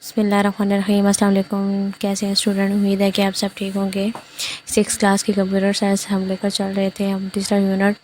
बिस्मिल्लाहिर्रहमानिर्रहीम। अस्सलाम वालेकुम। कैसे हैं स्टूडेंट? उम्मीद है कि आप सब ठीक होंगे। 6 क्लास की कंप्यूटर साइंस हम लेकर चल रहे थे। हम तीसरा यूनिट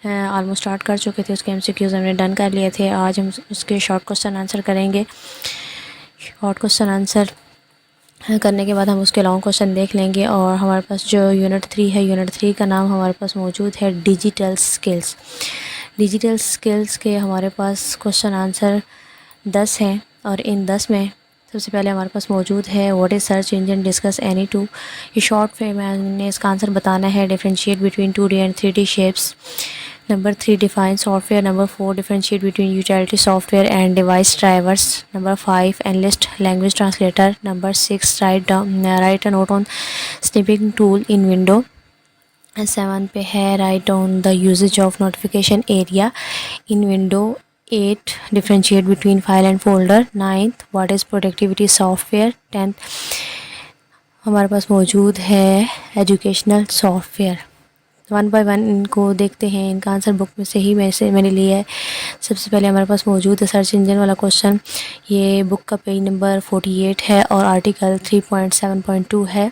ऑलमोस्ट स्टार्ट कर चुके थे। उसके MCQs हमने डन कर लिए थे। आज हम उसके शॉर्ट क्वेश्चन आंसर करेंगे। शॉर्ट क्वेश्चन आंसर करने के बाद हम उसके लॉन्ग क्वेश्चन देख लेंगे। और हमारे पास जो यूनिट 3 है, यूनिट 3 का नाम हमारे पास मौजूद है डिजिटल स्किल्स। डिजिटल स्किल्स के हमारे पास क्वेश्चन आंसर 10 हैं और इन 10 में सबसे पहले हमारे पास मौजूद है what is search engine, discuss any two. ये शॉर्ट फॉर्म में हमने इसका आंसर बताना है। Differentiate between 2D and 3D shapes. Number 3 define software. Number 4 differentiate between utility software and device drivers. Number 5 enlist language translator. Number 6 write a note on snipping tool in window. 7 पे है write down the uses of notification area in window. 8 differentiate between file and folder. 9th what is productivity software. 10th हमारे पास मौजूद है educational software. One by one इनको देखते हैं। इनका आंसर बुक में से ही मैंने लिया है। सबसे पहले हमारे पास मौजूद है सर्च इंजन वाला क्वेश्चन। ये बुक का पेज नंबर 48 है और आर्टिकल 3.7.2 है।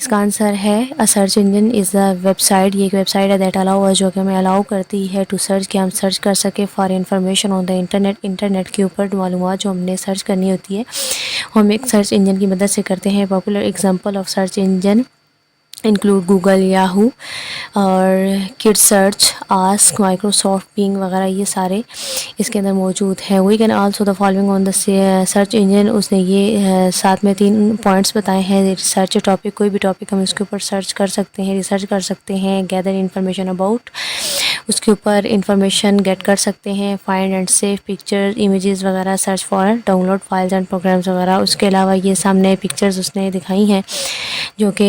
इसका आंसर है अ search engine is a website. ये एक वेबसाइट है दैट अलाउ जो कि हमें अलाउ करती है टू सर्च, कि हम सर्च कर सके for information on the internet. Internet के ऊपर मालूमात जो हमने सर्च करनी होती है हम एक सर्च इंजन की मदद से करते हैं। Popular example of search engine include Google, Yahoo और kid search, ask, Microsoft, Bing वगैरह, ये सारे इसके अंदर मौजूद हैं। We can also the following on the search engine. उसने ये साथ में 3 पॉइंट्स बताए हैं। रिसर्च टॉपिक, कोई भी टॉपिक हम इसके ऊपर सर्च कर सकते हैं, रिसर्च कर सकते हैं। गैदर इन्फॉर्मेशन अबाउट, उसके ऊपर इंफॉर्मेशन गेट कर सकते हैं। Find and save picture, images वगैरह, search for download files and programs वगैरह। उसके अलावा ये सामने पिक्चर्स उसने दिखाई हैं जो कि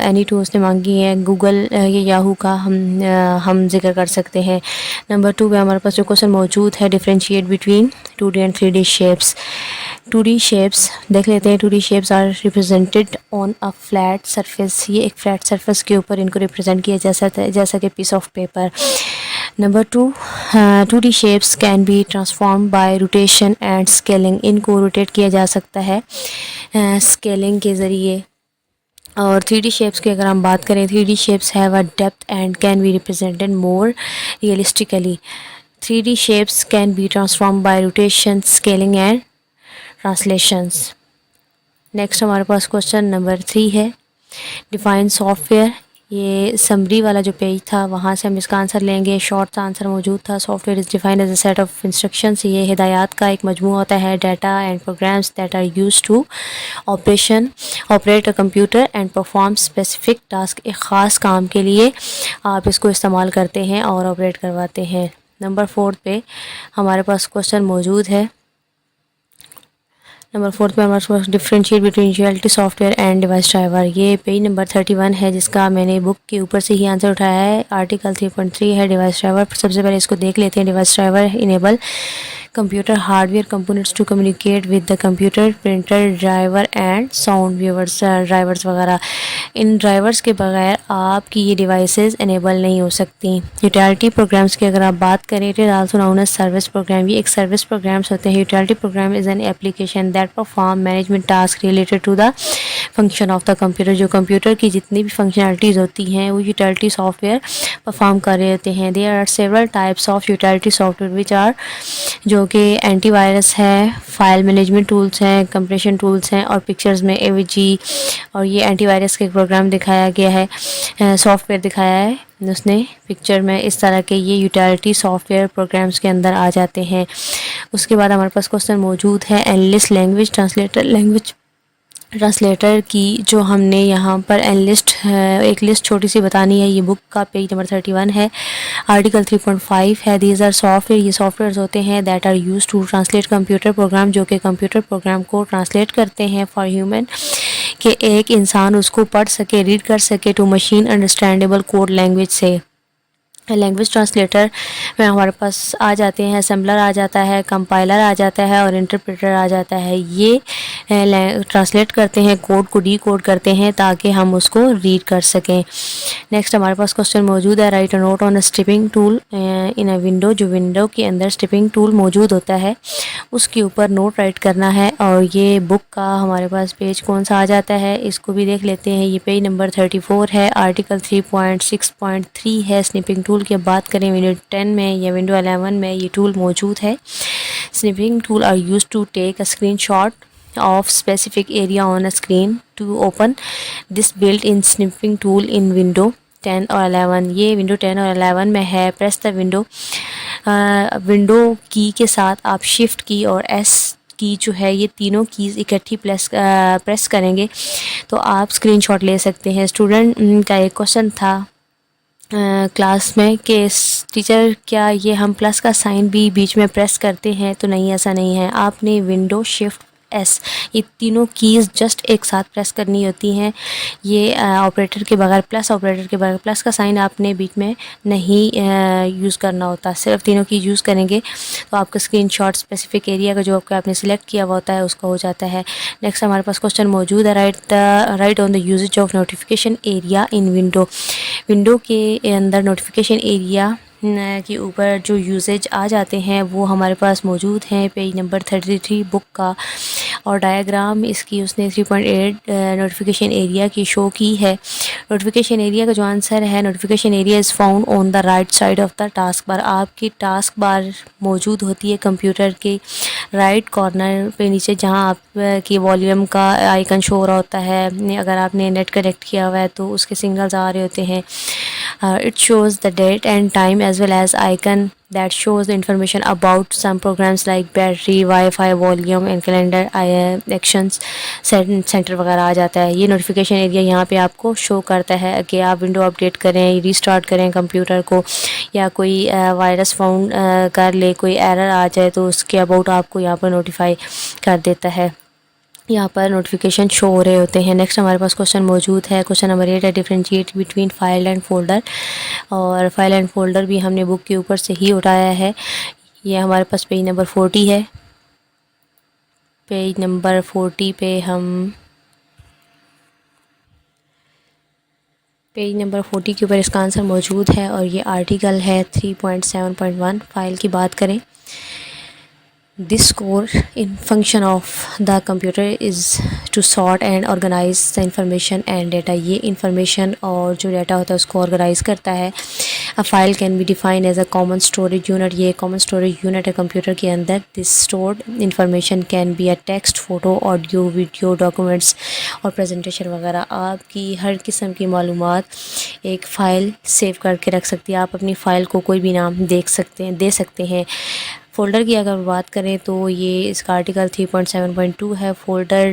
एनी टू उसने मांगी है। गूगल ये याहू का हम जिक्र कर सकते हैं। नंबर 2 पे हमारे पास जो क्वेश्चन मौजूद है differentiate between 2D and 3D shapes. 2D shapes देख लेते हैं। 2D shapes are represented on a flat surface. ये एक फ्लैट सरफेस के ऊपर इनको रिप्रेजेंट किया जैसा कि piece of paper. Number 2 2D shapes can be transform by rotation and scaling. इनको रोटेट किया जा सकता है स्केलिंग के ज़रिए। और 3D शेप्स की अगर हम बात करें, 3D shapes have a depth and can be represented more realistically. 3D shapes can be transformed by rotation, scaling and translations. Next हमारे पास क्वेश्चन नंबर 3 है डिफाइन सॉफ्टवेयर। ये समरी वाला जो पेज था वहाँ से हम इसका आंसर लेंगे। शॉर्ट सा आंसर मौजूद था। Software is defined as a set of instructions. ये हिदायत का एक मजमू होता है। Data and programs that are used to operate a computer and perform specific task. एक ख़ास काम के लिए आप इसको इस्तेमाल करते हैं और ऑपरेट करवाते हैं। नंबर 4 पे हमारे पास क्वेश्चन मौजूद है। नंबर 4 पे हमारे पास differentiate between utility software and device driver. ये पेज नंबर 31 है जिसका मैंने बुक के ऊपर से ही आंसर उठाया है। आर्टिकल 3.3 है डिवाइस ड्राइवर। सबसे पहले इसको देख लेते हैं। Device driver enable computer hardware components to communicate with the computer, printer, driver and sound viewers drivers वगैरह। इन ड्राइवर्स के बगैर आपकी ये डिवाइसेस इनेबल नहीं हो सकती। यूटिलिटी प्रोग्राम्स की अगर आप बात करें, it is also known as service program. ये एक सर्विस प्रोग्राम्स होते हैं। Utility program is an application that perform management task related to the function of the computer. जो कंप्यूटर की जितनी भी फंक्शनलिटीज़ होती हैं वो यूटिलिटी सॉफ्टवेयर परफॉर्म कर रहे होते हैं। There are several types of utility software which are, जो कि एंटीवायरस है, फाइल मैनेजमेंट टूल्स हैं, कंप्रेशन टूल्स हैं और पिक्चर्स में AVG और ये एंटीवायरस के प्रोग्राम दिखाया गया है, सॉफ्टवेयर दिखाया है उसने पिक्चर में। इस तरह के ये यूटिलिटी सॉफ्टवेयर प्रोग्राम्स के अंदर आ जाते हैं। उसके बाद हमारे पास क्वेश्चन मौजूद है analyst language translator. Language translator की जो हमने यहाँ पर एनलिस्ट एक लिस्ट छोटी सी बतानी है। ये बुक का पेज नंबर 31 है। आर्टिकल 3.5 है। दीज आर सॉफ्टवेयर, ये सॉफ्टवेयर होते हैं that are use to translate computer program, जो कि कंप्यूटर प्रोग्राम को ट्रांसलेट करते हैं फॉर ह्यूमन, कि एक इंसान उसको पढ़ सके, रीड कर सके, to machine understandable code language से। लैंग्वेज ट्रांसलेटर में हमारे पास आ जाते हैं, असेंबलर आ जाता है, कंपाइलर आ जाता है और इंटरप्रेटर आ जाता है। ये ट्रांसलेट करते हैं, कोड को डी कोड करते हैं ताकि हम उसको रीड कर सकें। नेक्स्ट हमारे पास क्वेश्चन मौजूद है, write a note on a stripping tool in a window. जो विंडो के अंदर स्ट्रिपिंग टूल मौजूद होता है उसके ऊपर नोट राइट करना है। और ये बुक का हमारे पास पेज कौन सा आ जाता है इसको भी देख लेते हैं। ये पेज नंबर 34 है, आर्टिकल 3.6.3 है। स्निपिंग टूल की बात करें विंडो 10 में या विंडो 11 में ये टूल मौजूद है। Snipping tool are used to take a screenshot of specific area on a screen to open this built-in snipping tool in window 10 और 11। ये विंडो 10 और 11 में है। प्रेस द विंडो की के साथ आप शिफ्ट की और एस की जो है ये तीनों कीज़ इकट्ठी प्रेस करेंगे तो आप स्क्रीनशॉट ले सकते हैं। स्टूडेंट का एक क्वेश्चन था क्लास में कि टीचर क्या ये हम प्लस का साइन भी बीच में प्रेस करते हैं? तो नहीं, ऐसा नहीं है। आपने विंडो शिफ्ट एस ये तीनों कीज़ जस्ट एक साथ प्रेस करनी होती हैं। ये ऑपरेटर के बगैर, प्लस ऑपरेटर के बगैर, प्लस का साइन आपने बीच में नहीं यूज़ करना होता, सिर्फ तीनों की यूज़ करेंगे तो आपका स्क्रीनशॉट स्पेसिफिक एरिया का जो आपका आपने सिलेक्ट किया हुआ होता है उसका हो जाता है। नेक्स्ट हमारे पास क्वेश्चन मौजूद है, write on the uses of notification area in window के अंदर नोटिफिकेशन एरिया के ऊपर जो यूसेज आ जाते हैं वो हमारे पास मौजूद हैं पेज नंबर 33 बुक का। और डायग्राम इसकी उसने 3.8 नोटिफिकेशन एरिया की शो की है। नोटिफिकेशन एरिया का जो आंसर है, notification area is found on the right side of the task bar. आपकी टास्क बार मौजूद होती है कंप्यूटर के राइट कॉर्नर पे नीचे, जहां आप की वॉल्यूम का आइकन शो हो रहा होता है। अगर आपने नेट कनेक्ट किया हुआ है तो उसके सिग्नल्स आ रहे होते हैं। It shows the date and time as well as icon that shows the information about some programs like battery, Wi-Fi, volume and calendar, actions, centre वगैरह आ जाता है। ये नोटिफिकेशन एरिया यहाँ पे आपको शो करता है कि आप विंडो अपडेट करें, रीस्टार्ट करें कंप्यूटर को, या कोई वायरस फाउंड कर ले, कोई एरर आ जाए तो उसके अबाउट आपको यहाँ पर नोटिफाई कर देता है। यहाँ पर नोटिफिकेशन शो हो रहे होते हैं। नेक्स्ट हमारे पास क्वेश्चन मौजूद है, क्वेश्चन नंबर 8 है, differentiate between file and folder. और फाइल एंड फोल्डर भी हमने बुक के ऊपर से ही उठाया है। ये हमारे पास पेज नंबर 40 है। पेज नंबर 40 पे हम पेज नंबर 40 के ऊपर इसका आंसर मौजूद है और ये आर्टिकल है 3.7.1। फाइल की बात करें, This core in function of the computer is to sort and organize the information and data। ये information और जो data होता है उसको organize करता है। A file can be defined as a common storage unit। ये common storage unit है कंप्यूटर के अंदर। This stored information can be a text, photo, audio, video, documents और presentation वगैरह। आपकी हर किस्म की मालूमात एक फ़ाइल सेव करके रख सकती है। आप अपनी फ़ाइल को कोई भी नाम दे सकते हैं। फ़ोल्डर की अगर बात करें तो ये इसका आर्टिकल 3.7.2 है। फ़ोल्डर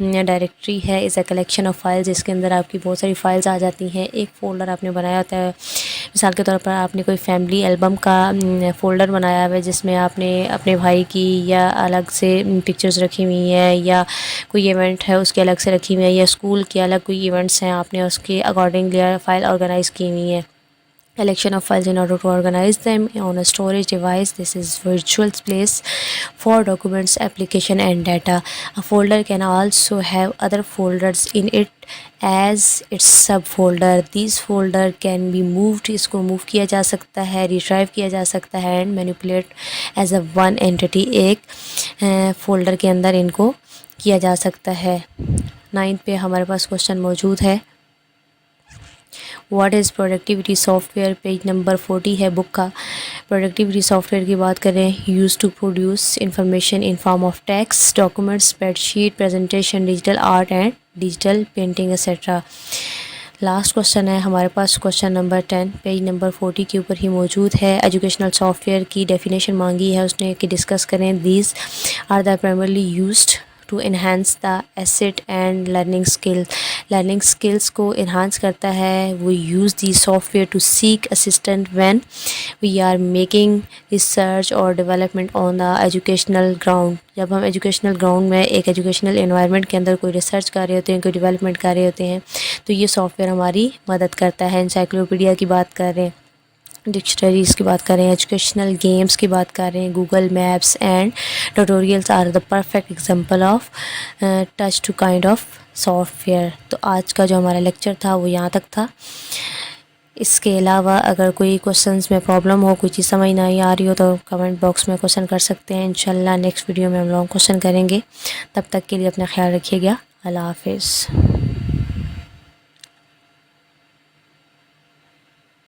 डायरेक्टरी है, is a collection of files. इसके अंदर आपकी बहुत सारी फ़ाइल्स आ जाती हैं। एक फ़ोल्डर आपने बनाया होता है, मिसाल के तौर पर आपने कोई फैमिली एल्बम का फ़ोल्डर बनाया हुआ है जिसमें आपने अपने भाई की या अलग से पिक्चर्स रखी हुई हैं, या कोई इवेंट है उसके अलग से रखी हुई है, या स्कूल के अलग कोई इवेंट्स हैं आपने उसके अकॉर्डिंगली फ़ाइल ऑर्गेनाइज़ की हुई है। Collection of files in order to organize them on a storage device. This is virtual place for documents, application and data. A folder can also have other folders in it as its subfolder. These folder can be moved, इसको move किया जा सकता है, retrieve किया जा सकता है and manipulate as a one entity. एक फोल्डर के अंदर इनको किया जा सकता है। 9 पे हमारे पास क्वेश्चन मौजूद है, what is productivity software. Page number 40 है बुक का। प्रोडक्टिविटी सॉफ्टवेयर की बात करें, use to produce information in form of text, documents, spreadsheet, presentation, digital art and digital painting etcetera. Last question है हमारे पास, क्वेश्चन नंबर 10 पेज नंबर 40 के ऊपर ही मौजूद है। एजुकेशनल सॉफ्टवेयर की डेफिनेशन मांगी है उसने कि डिस्कस करें। These are the primarily used to enhance the asset and learning skills को इन्हांस करता है। We use the software to seek assistant when we are making research और development on the educational ground. जब हम educational ground में एक educational environment के अंदर कोई रिसर्च कर रहे होते हैं, कोई डेवलपमेंट कर रहे होते हैं, तो ये सॉफ्टवेयर हमारी मदद करता है। इंसाइक्लोपीडिया की बात कर रहे हैं डिक्शनरीज़ की बात करें, एजुकेशनल गेम्स की बात करें, Google Maps and tutorials are the perfect example of touch to kind of software. तो आज का जो हमारा लेक्चर था वो यहाँ तक था। इसके अलावा अगर कोई क्वेश्चंस में प्रॉब्लम हो, कोई चीज़ समझ नहीं आ रही हो तो कमेंट बॉक्स में क्वेश्चन कर सकते हैं। इंशाल्लाह नेक्स्ट वीडियो में हम लोग क्वेश्चन करेंगे। तब तक के लिए अपना ख्याल रखिएगा। अल्लाह हाफिज़।